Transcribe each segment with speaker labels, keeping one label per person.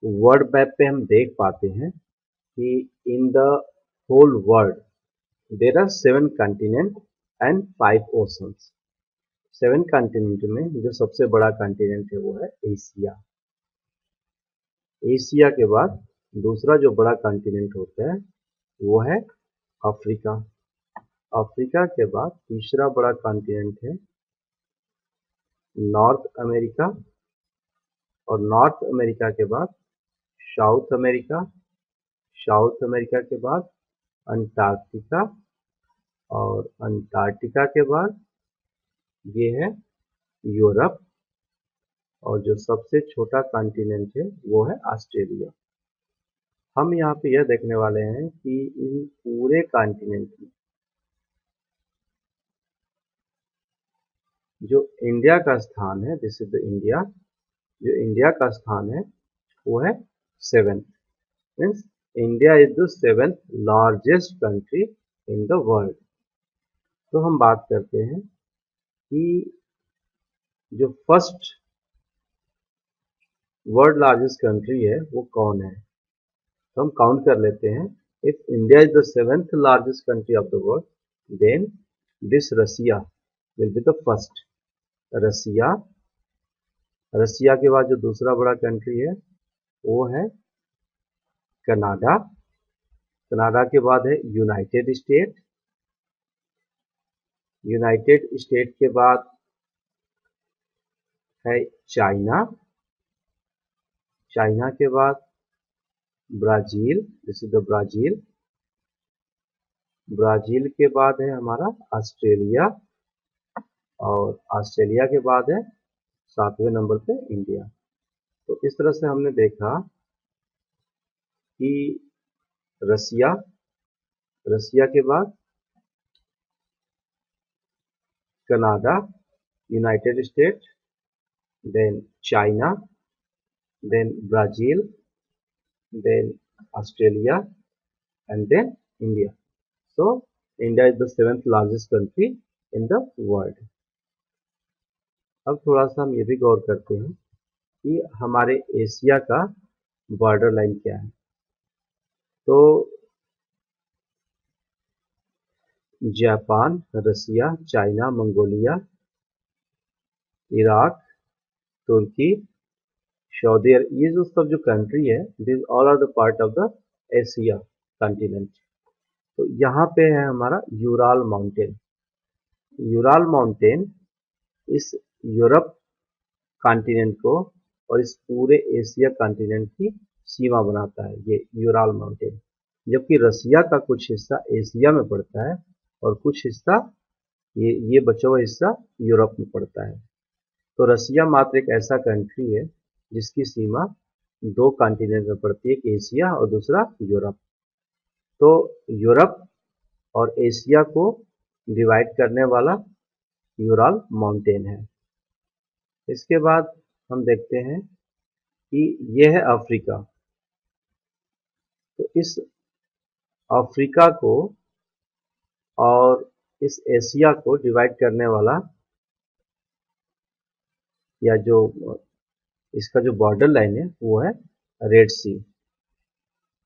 Speaker 1: World map पे हम देख पाते हैं कि in the whole world there are 7 continent and 5 oceans. 7 continent में जो सबसे बड़ा कंटिनेंट है वो है एशिया। एशिया के बाद दूसरा जो बड़ा कंटिनेंट होता है वो है अफ्रीका। अफ्रीका के बाद तीसरा बड़ा कॉन्टिनेंट है नॉर्थ अमेरिका, और नॉर्थ अमेरिका के बाद साउथ अमेरिका, साउथ अमेरिका के बाद अंटार्कटिका, और अंटार्कटिका के बाद ये है यूरोप, और जो सबसे छोटा कॉन्टिनेंट है वो है ऑस्ट्रेलिया। हम यहाँ पे यह देखने वाले हैं कि इन पूरे कॉन्टिनेंट में जो इंडिया का स्थान है, दिस इज द इंडिया, जो इंडिया का स्थान है वो है 7th। Means India is the 7th largest country in the world. तो हम बात करते हैं कि जो फर्स्ट वर्ल्ड लार्जेस्ट कंट्री है वो कौन है। तो हम काउंट कर लेते हैं। If India is the 7th largest country of the world then this Russia will be the first. Russia, Russia के बाद जो दूसरा बड़ा कंट्री है वो है कनाडा। कनाडा के बाद है यूनाइटेड स्टेट। यूनाइटेड स्टेट के बाद है चाइना। चाइना के बाद Brazil, this is the Brazil. Brazil के बाद है हमारा ऑस्ट्रेलिया, और ऑस्ट्रेलिया के बाद है 7वें नंबर पे इंडिया। तो इस तरह से हमने देखा कि रसिया, रसिया के बाद Canada, United State, then China, then Brazil, then Australia, and then India. So India is the 7th largest country in the world. अब थोड़ा सा हम ये भी गौर करते हैं कि हमारे एशिया का बॉर्डर लाइन क्या है। तो Japan, Russia, China, Mongolia, Iraq, तुर्की, सऊदी अरब, ये जो सब जो कंट्री है this all are the part of the Asia continent. तो यहाँ पे है हमारा यूराल माउंटेन। यूराल माउंटेन इस यूरोप कॉन्टिनेंट को और इस पूरे एशिया कॉन्टिनेंट की सीमा बनाता है, ये यूराल माउंटेन। जबकि रसिया का कुछ हिस्सा एशिया में पड़ता है और कुछ हिस्सा ये बचा हुआ हिस्सा यूरोप में पड़ता है। तो रसिया मात्र एक ऐसा कंट्री है जिसकी सीमा 2 कॉन्टिनेंट में पड़ती है, एक एशिया और दूसरा यूरोप। तो यूरोप और एशिया को डिवाइड करने वाला यूराल माउंटेन है। इसके बाद हम देखते हैं कि यह है अफ्रीका। तो इस अफ्रीका को और इस एशिया को डिवाइड करने वाला या जो इसका जो बॉर्डर लाइन है वो है रेड सी।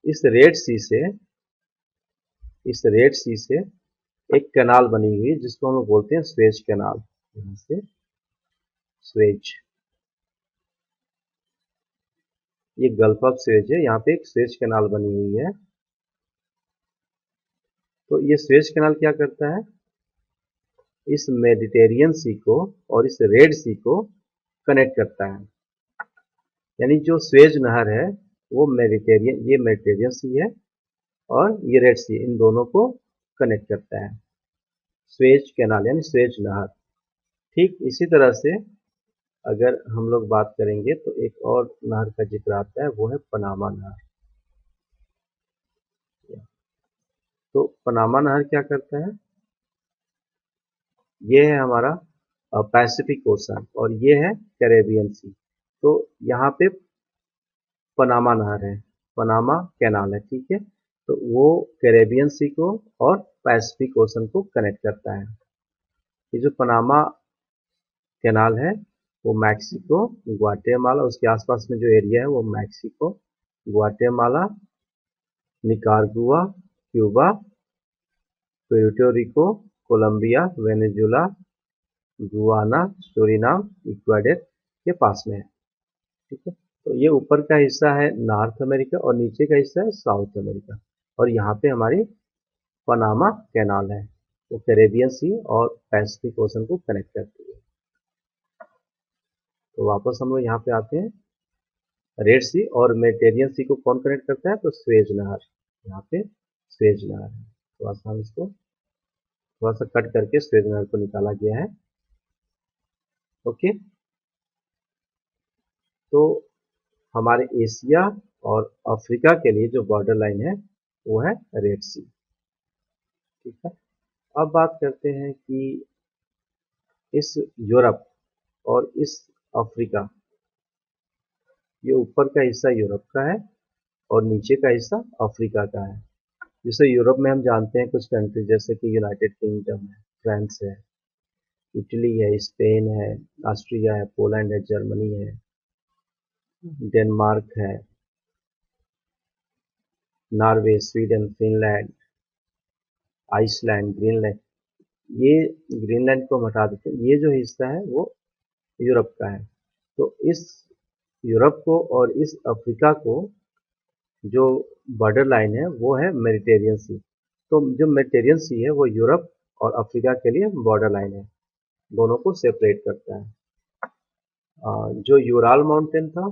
Speaker 1: इस रेड सी से एक कैनाल बनी हुई है जिसको हम बोलते हैं स्वेज कैनाल। यहाँ से स्वेज, ये गल्फ ऑफ स्वेज है, यहाँ पे एक स्वेज कैनाल बनी हुई है। तो ये स्वेज कैनाल क्या करता है, इस मेडिटेरियन सी को और इस रेड सी को कनेक्ट करता है। यानी जो स्वेज नहर है वो ये मेडिटेरियन सी है और ये रेड सी, इन दोनों को कनेक्ट करता है स्वेज कैनाल यानी स्वेज नहर। ठीक इसी तरह से अगर हम लोग बात करेंगे तो एक और नहर का जिक्र आता है, वो है पनामा नहर। तो पनामा नहर क्या करता है, ये है हमारा पैसिफिक ओशन और ये है कैरेबियन सी। तो यहाँ पे पनामा नहर है, पनामा कैनाल है, ठीक है। तो वो कैरेबियन सी को और पैसिफिक ओशन को कनेक्ट करता है। ये जो पनामा कैनाल है वो मैक्सिको, ग्वाटेमाला, उसके आसपास में जो एरिया है वो Mexico, Guatemala, Nicaragua, Cuba, Puerto Rico, Colombia, Venezuela, Guyana, Suriname, Ecuador के पास में है। ठीक है, तो ये ऊपर का हिस्सा है नॉर्थ अमेरिका और नीचे का हिस्सा है साउथ अमेरिका। और यहाँ पे हमारी पनामा कैनाल है, वो कैरेबियन सी और पैसिफिक ओशन को कनेक्ट करती है। तो वापस हम लोग यहाँ पे आते हैं, रेड सी और मेडिटेरियन सी को कौन कनेक्ट करता है, तो स्वेज नहर, यहाँ पे स्वेज नहर है। थोड़ा सा हम इसको थोड़ा सा कट करके स्वेज नहर को निकाला गया है। ओके, तो हमारे एशिया और अफ्रीका के लिए जो बॉर्डर लाइन है वो है रेड सी। ठीक है, अब बात करते हैं कि इस यूरोप और इस अफ्रीका, ये ऊपर का हिस्सा यूरोप का है और नीचे का हिस्सा अफ्रीका का है। जैसे यूरोप में हम जानते हैं कुछ कंट्री जैसे कि यूनाइटेड किंगडम है, फ्रांस है, इटली है, स्पेन है, ऑस्ट्रिया है, पोलैंड है, जर्मनी है, डेनमार्क है, Norway, Sweden, Finland, Iceland, Greenland. ये ग्रीनलैंड को हम हटा देते हैं, ये जो हिस्सा है वो यूरोप का है। तो इस यूरोप को और इस अफ्रीका को जो बॉर्डर लाइन है वो है मेडिटेरियन सी। तो जो मेडिटेरियन सी है वो यूरोप और अफ्रीका के लिए बॉर्डर लाइन है, दोनों को सेपरेट करता है। जो यूराल माउंटेन था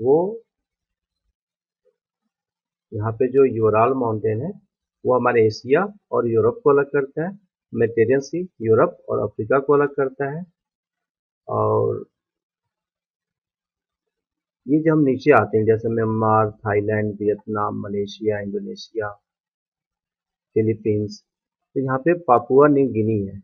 Speaker 1: वो, यहाँ पे जो यूराल माउंटेन है वो हमारे एशिया और यूरोप को अलग करता है, मेडिटेरियन सी यूरोप और अफ्रीका को अलग करता है। और ये जब हम नीचे आते हैं जैसे Myanmar, Thailand, Vietnam, Malaysia, Indonesia, Philippines, तो यहाँ पे पापुआ न्यू गिनी है।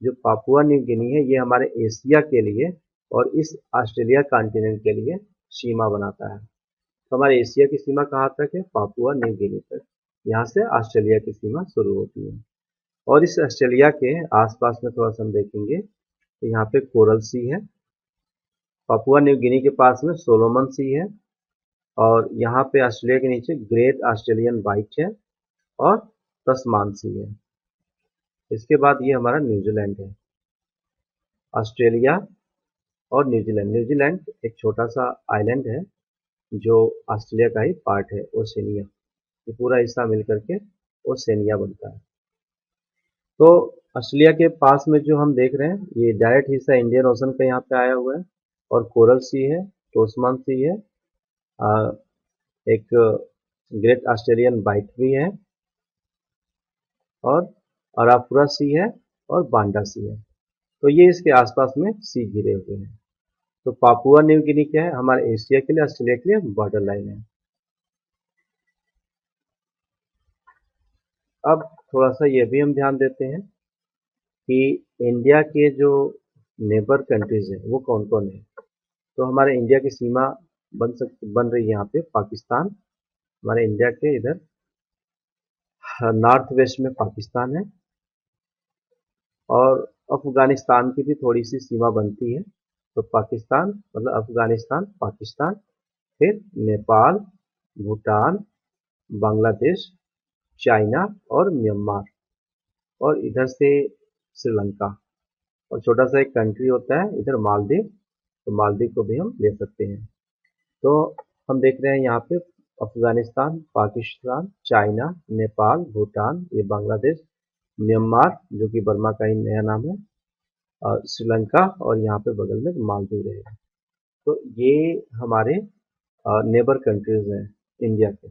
Speaker 1: जो पापुआ न्यू गिनी है ये हमारे एशिया के लिए और इस ऑस्ट्रेलिया कॉन्टिनेंट के लिए सीमा बनाता है। तो हमारे एशिया की सीमा कहाँ तक है, पापुआ न्यू गिनी तक। यहाँ से ऑस्ट्रेलिया की सीमा शुरू होती है। और इस ऑस्ट्रेलिया के आसपास में थोड़ा सा हम देखेंगे तो यहाँ पे कोरल सी है, पापुआ न्यू गिनी के पास में सोलोमन सी है, और यहाँ पे ऑस्ट्रेलिया के नीचे ग्रेट ऑस्ट्रेलियन वाइट है और तस्मान सी है। इसके बाद ये हमारा न्यूजीलैंड है। ऑस्ट्रेलिया और न्यूजीलैंड, न्यूजीलैंड एक छोटा सा आइलैंड है जो ऑस्ट्रेलिया का ही पार्ट है, ओशनिया। ये पूरा हिस्सा मिल करके ओशनिया बनता है। तो ऑस्ट्रेलिया के पास में जो हम देख रहे हैं ये डायरेक्ट हिस्सा इंडियन ओशन का यहाँ पे आया हुआ है, और कोरल सी है, टोस्मान सी है, एक ग्रेट ऑस्ट्रेलियन वाइट भी है, और अरापुरा सी है और बांडा सी है। तो ये इसके आसपास में सी घिरे हुए हैं। तो पापुआ न्यू गिनी क्या है, हमारे एशिया के लिए, ऑस्ट्रेलिया के लिए बॉर्डर लाइन है। अब थोड़ा सा ये भी हम ध्यान देते हैं कि इंडिया के जो नेबर कंट्रीज है वो कौन कौन है। तो हमारे इंडिया की सीमा बन रही है यहाँ पे पाकिस्तान, हमारे इंडिया के इधर नॉर्थ वेस्ट में पाकिस्तान है, और अफगानिस्तान की भी थोड़ी सी सीमा बनती है। तो पाकिस्तान मतलब अफगानिस्तान, पाकिस्तान, फिर नेपाल, भूटान, बांग्लादेश, चाइना और म्यांमार, और इधर से श्रीलंका, और छोटा सा एक कंट्री होता है इधर मालदीव, तो मालदीव को भी हम ले सकते हैं। तो हम देख रहे हैं यहाँ पे अफगानिस्तान, पाकिस्तान, चाइना, नेपाल, भूटान, ये बांग्लादेश, म्यांमार जो कि बर्मा का ही नया नाम है, और श्रीलंका, और यहाँ पे बगल में मालदीव रहेगा। तो ये हमारे नेबर कंट्रीज हैं इंडिया के।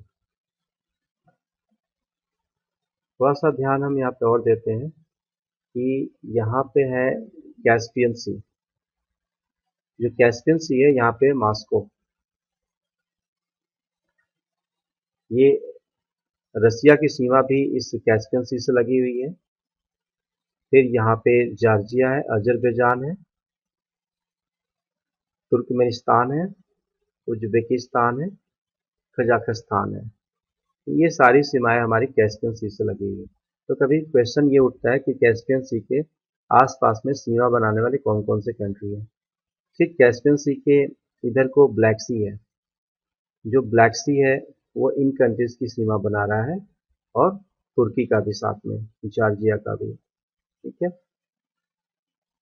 Speaker 1: थोड़ा सा ध्यान हम यहाँ पे और देते हैं कि यहाँ पे है कैस्पियन सी। जो कैस्पियन सी है यहाँ पे मॉस्को, ये रसिया की सीमा भी इस कैस्पियन सी से लगी हुई है। फिर यहाँ पे जॉर्जिया है, अजरबैजान है, तुर्कमेनिस्तान है, उज्बेकिस्तान है, कजाकिस्तान है। ये सारी सीमाएं हमारी कैस्पियन सी से लगी हुई है। तो कभी क्वेश्चन ये उठता है कि कैस्पियन सी के आसपास में सीमा बनाने वाले कौन कौन से कंट्री हैं। ठीक कैस्पियन सी के इधर को ब्लैक सी है। जो ब्लैक सी है वो इन कंट्रीज की सीमा बना रहा है, और तुर्की का भी साथ में, जॉर्जिया का भी। ठीक है।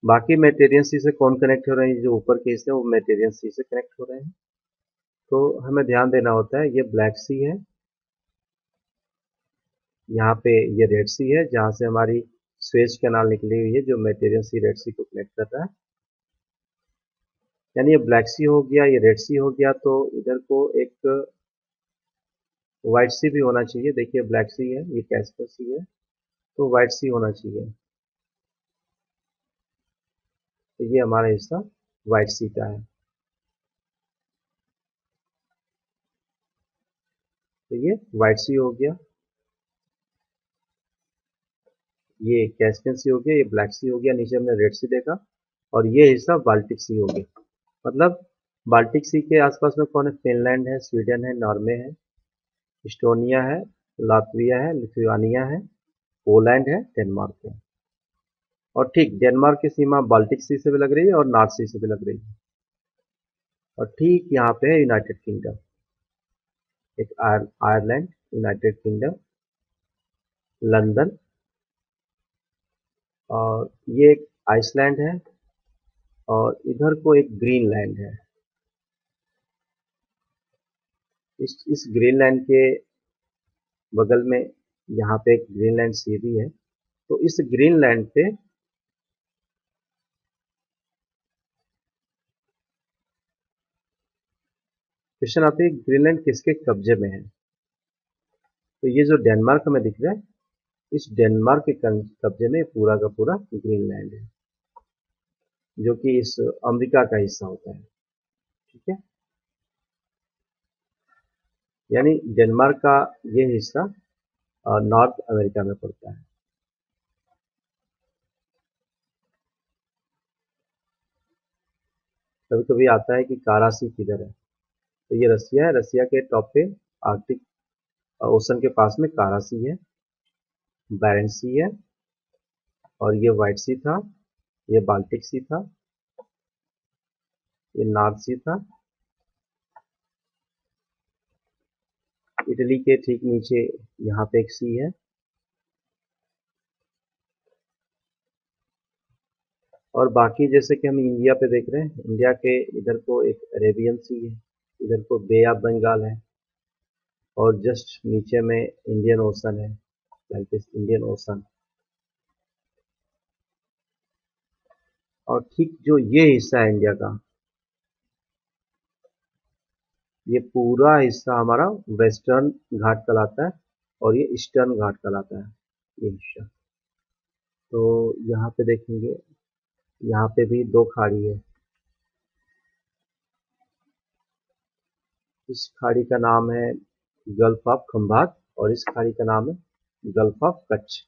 Speaker 1: बाकी मेडिटेरियन सी से कौन कनेक्ट हो रहे हैं, जो ऊपर के हिस्से हैं वो मेडिटेरियन सी से कनेक्ट हो रहे हैं। तो हमें ध्यान देना होता है, ये ब्लैक सी है, यहाँ पे ये रेड सी है जहाँ से हमारी स्वेज कैनाल निकली हुई है, जो मेडिटेरियन सी रेड सी को कनेक्ट कर रहा है। यानी ये ब्लैक सी हो गया, ये रेड सी हो गया, तो इधर को एक व्हाइट सी भी होना चाहिए। देखिए ब्लैक सी है, ये कैस्पियन सी है, तो व्हाइट सी होना चाहिए। तो ये हमारा हिस्सा व्हाइट सी का है। तो ये व्हाइट सी हो गया, ये कैस्पियन सी हो गया, ये ब्लैक सी हो गया, नीचे हमने रेड सी देखा, और ये हिस्सा बाल्टिक सी हो गया। मतलब बाल्टिक सी के आसपास में कौन है? फिनलैंड है, स्वीडन है, नॉर्वे है, इस्टोनिया है, लातविया है, लिथुआनिया है, पोलैंड है, डेनमार्क है। और ठीक डेनमार्क की सीमा बाल्टिक सी से भी लग रही है और नॉर्थ सी से भी लग रही है। और ठीक यहाँ पे है यूनाइटेड किंगडम, एक आयरलैंड, यूनाइटेड किंगडम, लंदन, और ये एक आइसलैंड है, और इधर को एक ग्रीनलैंड है। इस ग्रीनलैंड के बगल में यहाँ पे एक ग्रीनलैंड सी भी है। तो इस ग्रीनलैंड पे क्वेश्चन आते हैं, ग्रीनलैंड किसके कब्जे में है? तो ये जो डेनमार्क हमें दिख रहा है, इस डेनमार्क के कब्जे में पूरा का पूरा ग्रीनलैंड है, जो कि इस अमेरिका का हिस्सा होता है। ठीक है। यानी डेनमार्क का ये हिस्सा नॉर्थ अमेरिका में पड़ता है। कभी कभी आता है कि कारासी किधर है, तो ये रसिया है, रसिया के टॉप पे आर्कटिक ओशन के पास में कारासी है, बैरेंट सी है, और ये व्हाइट सी था, ये बाल्टिक सी था, ये नॉर्थ सी था। इटली के ठीक नीचे यहाँ पे एक सी है, और बाकी जैसे कि हम इंडिया पे देख रहे हैं, इंडिया के इधर को एक अरेबियन सी है, इधर को बे ऑफ बंगाल है, और जस्ट नीचे में इंडियन ओशन है, लाइक दिस इंडियन ओशन। और ठीक जो ये हिस्सा है इंडिया का, ये पूरा हिस्सा हमारा वेस्टर्न घाट कहलाता है, और ये ईस्टर्न घाट कहलाता है, ये हिस्सा। तो यहाँ पे देखेंगे, यहाँ पे भी दो खाड़ी है। इस खाड़ी का नाम है गल्फ ऑफ खंभात, और इस खाड़ी का नाम है गल्फ ऑफ कच्छ।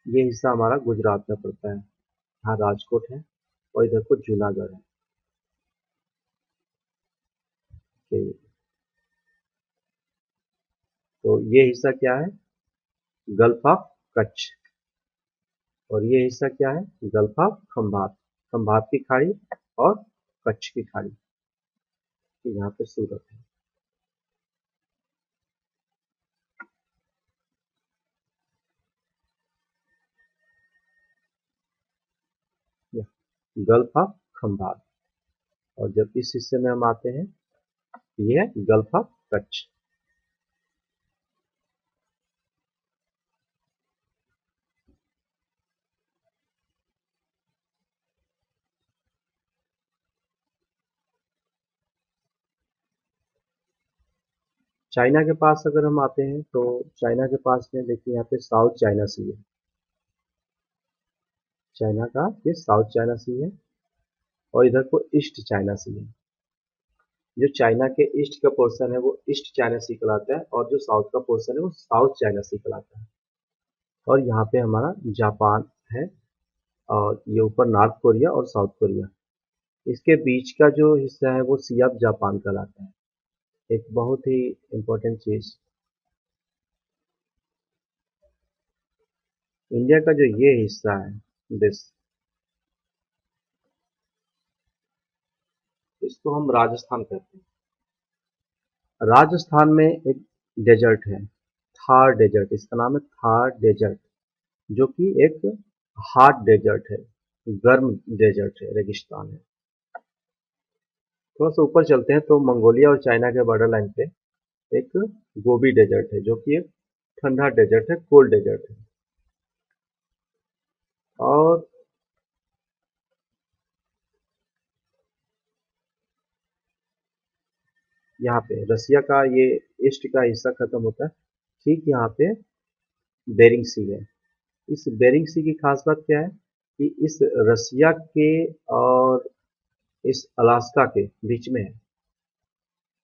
Speaker 1: ये हिस्सा हमारा गुजरात में पड़ता है, यहाँ राजकोट है, और इधर को जूनागढ़ है। ठीक। तो ये हिस्सा क्या है? Gulf of Kutch. और ये हिस्सा क्या है? गल्फ ऑफ खंभात, खंभात की खाड़ी और कच्छ की खाड़ी, यहाँ पे सूरत है। Gulf of Khambhat. और जब इस हिस्से में हम आते हैं, ये है गल्फ ऑफ कच्छ। चाइना के पास अगर हम आते हैं, तो चाइना के पास में देखिए यहाँ पे साउथ चाइना सी है, चाइना का ये साउथ चाइना सी है, और इधर को ईस्ट चाइना सी है। जो चाइना के ईस्ट का पोर्शन है वो ईस्ट चाइना सी कहलाता है, और जो साउथ का पोर्शन है वो साउथ चाइना सी कहलाता है। और यहाँ पे हमारा जापान है, और ये ऊपर नॉर्थ कोरिया और साउथ कोरिया। इसके बीच का जो हिस्सा है वो सी ऑफ जापान कहलाता है, एक बहुत ही इम्पोर्टेंट चीज। इंडिया का जो ये हिस्सा है, दिस, इसको हम राजस्थान कहते हैं। राजस्थान में एक डेजर्ट है, थार डेजर्ट, इसका नाम है थार डेजर्ट, जो कि एक हॉट डेजर्ट है, गर्म डेजर्ट है, रेगिस्तान है। थोड़ा सा ऊपर चलते हैं तो मंगोलिया और चाइना के बॉर्डर लाइन पे एक गोबी डेजर्ट है, जो कि एक ठंडा डेजर्ट है, कोल्ड डेजर्ट है। और यहाँ पे रसिया का ये ईस्ट का हिस्सा खत्म होता है, ठीक यहाँ पे बेरिंग सी है। इस बेरिंग सी की खास बात क्या है कि इस रसिया के और इस अलास्का के बीच में है।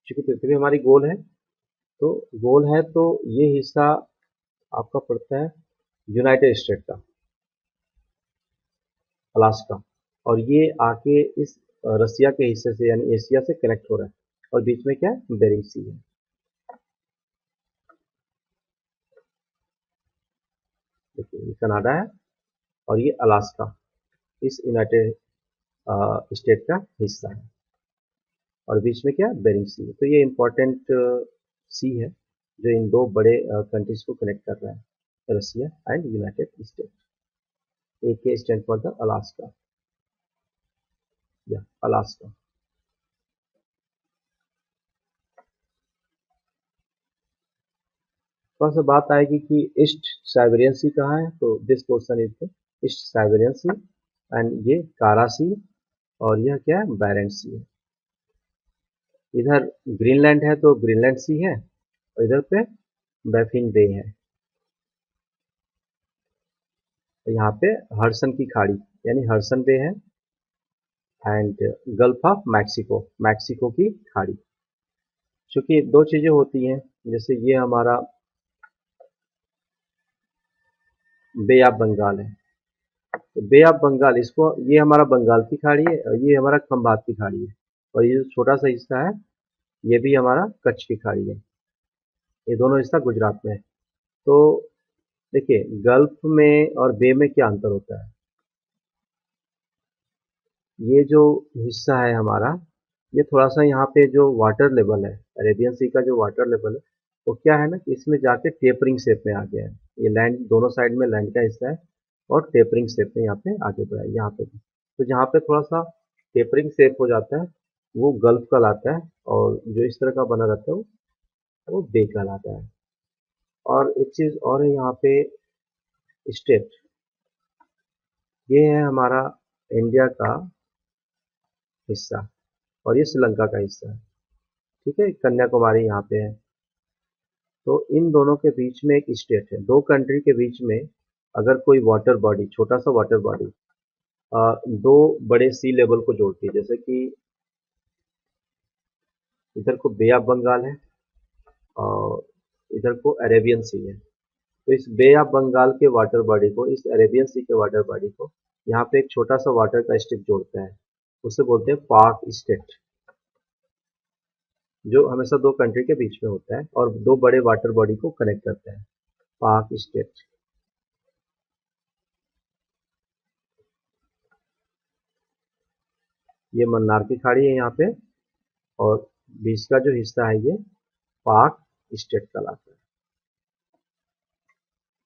Speaker 1: चूंकि पृथ्वी हमारी गोल है, तो गोल है तो ये हिस्सा आपका पड़ता है यूनाइटेड स्टेट का, अलास्का, और ये आके इस रसिया के हिस्से से यानी एशिया से कनेक्ट हो रहा है, और बीच में क्या है, बेरिंग सी है। देखिए ये कनाडा है और ये अलास्का इस यूनाइटेड स्टेट का हिस्सा है, और बीच में क्या है, बेरिंग सी है। तो ये इंपॉर्टेंट सी है जो इन दो बड़े कंट्रीज को कनेक्ट कर रहा है, रसिया एंड यूनाइटेड स्टेट। ए के स्टैंड फॉर द अलास्का, या अलास्का। थोड़ा सा बात आएगी कि ईस्ट साइबेरियन सी कहाँ है, तो this portion is the east Siberian sea, and ये कारा सी, और यह क्या है, बैरेंट सी है। इधर ग्रीनलैंड है तो ग्रीनलैंड सी है, और इधर पे बैफिन बे है। तो यहाँ पे हडसन की खाड़ी यानी हडसन बे है, and gulf of Mexico, Mexico की खाड़ी। चूंकि दो चीजें होती हैं, जैसे ये हमारा बे ऑफ बंगाल है, तो बे ऑफ बंगाल, इसको, ये हमारा बंगाल की खाड़ी है और ये हमारा खंबात की खाड़ी है, और ये जो छोटा सा हिस्सा है ये भी हमारा कच्छ की खाड़ी है। ये दोनों हिस्सा गुजरात में है। तो देखिए गल्फ में और बे में क्या अंतर होता है। ये जो हिस्सा है हमारा, ये थोड़ा सा यहाँ पे जो वाटर लेवल है, अरेबियन सी का जो वाटर लेवल है, वो क्या है ना कि इसमें जाके टेपरिंग शेप में आ गया है। ये लैंड, दोनों साइड में लैंड का हिस्सा है, और टेपरिंग शेप में यहाँ पे आगे बढ़ा है, यहाँ पे भी। तो जहाँ पे थोड़ा सा टेपरिंग शेप हो जाता है वो गल्फ कहलाता है, और जो इस तरह का बना रहता है वो बे कहलाता है। और एक चीज़ और है यहाँ पे, स्टेट, ये है हमारा इंडिया का हिस्सा, और ये श्रीलंका का हिस्सा है, ठीक है, कन्याकुमारी यहाँ पे है। तो इन दोनों के बीच में एक स्टेट है, दो कंट्री के बीच में अगर कोई वाटर बॉडी, छोटा सा वाटर बॉडी, दो बड़े सी लेवल को जोड़ती है, जैसे कि इधर को बे ऑफ बंगाल है और इधर को अरेबियन सी है, तो इस बे ऑफ बंगाल के वाटर बॉडी को इस अरेबियन सी के वाटर बॉडी को यहाँ पे एक छोटा सा वाटर का स्ट्रिप जोड़ता है, उसे बोलते हैं पाक स्टेट, जो हमेशा दो कंट्री के बीच में होता है और दो बड़े वाटर बॉडी को कनेक्ट करता है, पाक स्टेट। ये मन्नार की खाड़ी है यहाँ पे, और बीच का जो हिस्सा है ये पाक स्टेट कहलाता है।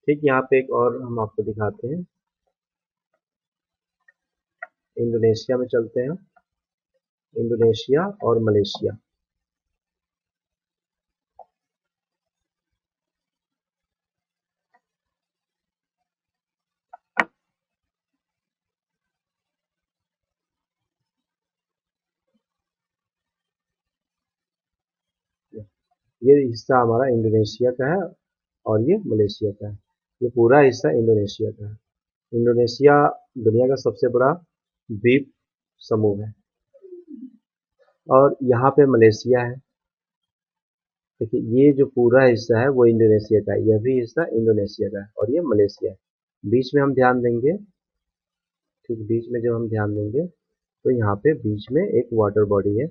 Speaker 1: ठीक, यहाँ पे एक और हम आपको दिखाते हैं, इंडोनेशिया में चलते हैं, इंडोनेशिया और मलेशिया। ये हिस्सा हमारा इंडोनेशिया का है और ये मलेशिया का है, ये पूरा हिस्सा इंडोनेशिया का है। इंडोनेशिया दुनिया का सबसे बड़ा द्वीप समूह है, और यहाँ पे मलेशिया है। देखिए ये जो पूरा हिस्सा है वो इंडोनेशिया का है, यह भी हिस्सा इंडोनेशिया का है, और ये मलेशिया है। बीच में हम ध्यान देंगे, ठीक, बीच में जब हम ध्यान देंगे तो यहाँ पे बीच में एक वाटर बॉडी है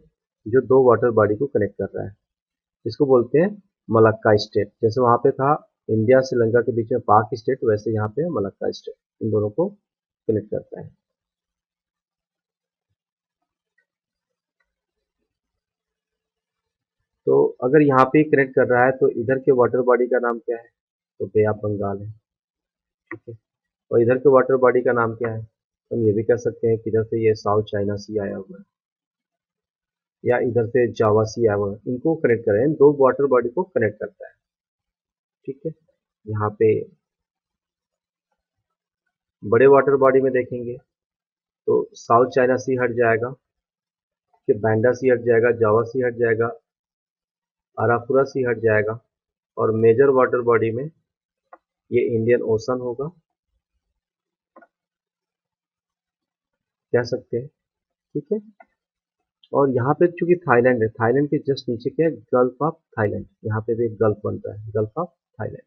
Speaker 1: जो दो वाटर बॉडी को कनेक्ट कर रहा है, इसको बोलते हैं मलक्का स्टेट। जैसे वहाँ पे था इंडिया श्रीलंका के बीच में पाक स्टेट, वैसे यहाँ पे मलक्का स्टेट, इन दोनों को कनेक्ट करता है। तो अगर यहाँ पे कनेक्ट कर रहा है तो इधर के वाटर बॉडी का नाम क्या है? तो बे ऑफ बंगाल है। ठीक है, और इधर के वाटर बॉडी का नाम क्या है? हम ये भी कह सकते हैं कि इधर से ये साउथ चाइना सी आया हुआ है, या इधर से जावा सी आया हुआ है। इनको कनेक्ट कर रहे हैं, दो वाटर बॉडी को कनेक्ट करता है। ठीक है, यहाँ पे बड़े वाटर बॉडी में देखेंगे तो साउथ चाइना सी हट जाएगा, कि बैंडा सी हट जाएगा, जावा सी हट जाएगा, अराफुरा सी हट जाएगा, और मेजर वाटर बॉडी में ये इंडियन ओशन होगा, कह सकते हैं। ठीक है, और यहाँ पे चूंकि थाईलैंड है, थाईलैंड के जस्ट नीचे क्या है? गल्फ ऑफ थाईलैंड, यहाँ पे भी एक गल्फ बनता है, गल्फ ऑफ थाईलैंड।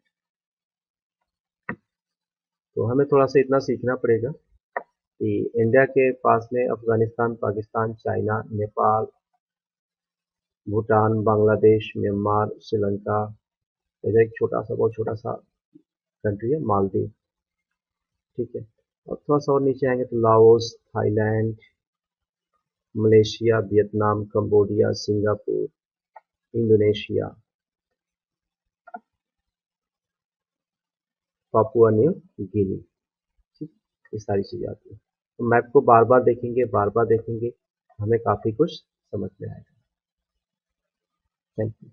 Speaker 1: तो हमें थोड़ा सा इतना सीखना पड़ेगा कि इंडिया के पास में अफगानिस्तान, पाकिस्तान, चाइना, नेपाल, भूटान, बांग्लादेश, म्यांमार, श्रीलंका, इधर एक छोटा सा, बहुत छोटा सा कंट्री है मालदीव। ठीक है, और थोड़ा सा और नीचे आएंगे तो Laos, Thailand, Malaysia, Vietnam, Cambodia, Singapore, Indonesia, Papua New Guinea. ठीक, ये सारी चीज़ें आती हैं। तो मैप को बार बार देखेंगे, बार बार देखेंगे, हमें काफ़ी कुछ समझ में आएगा। Thank you.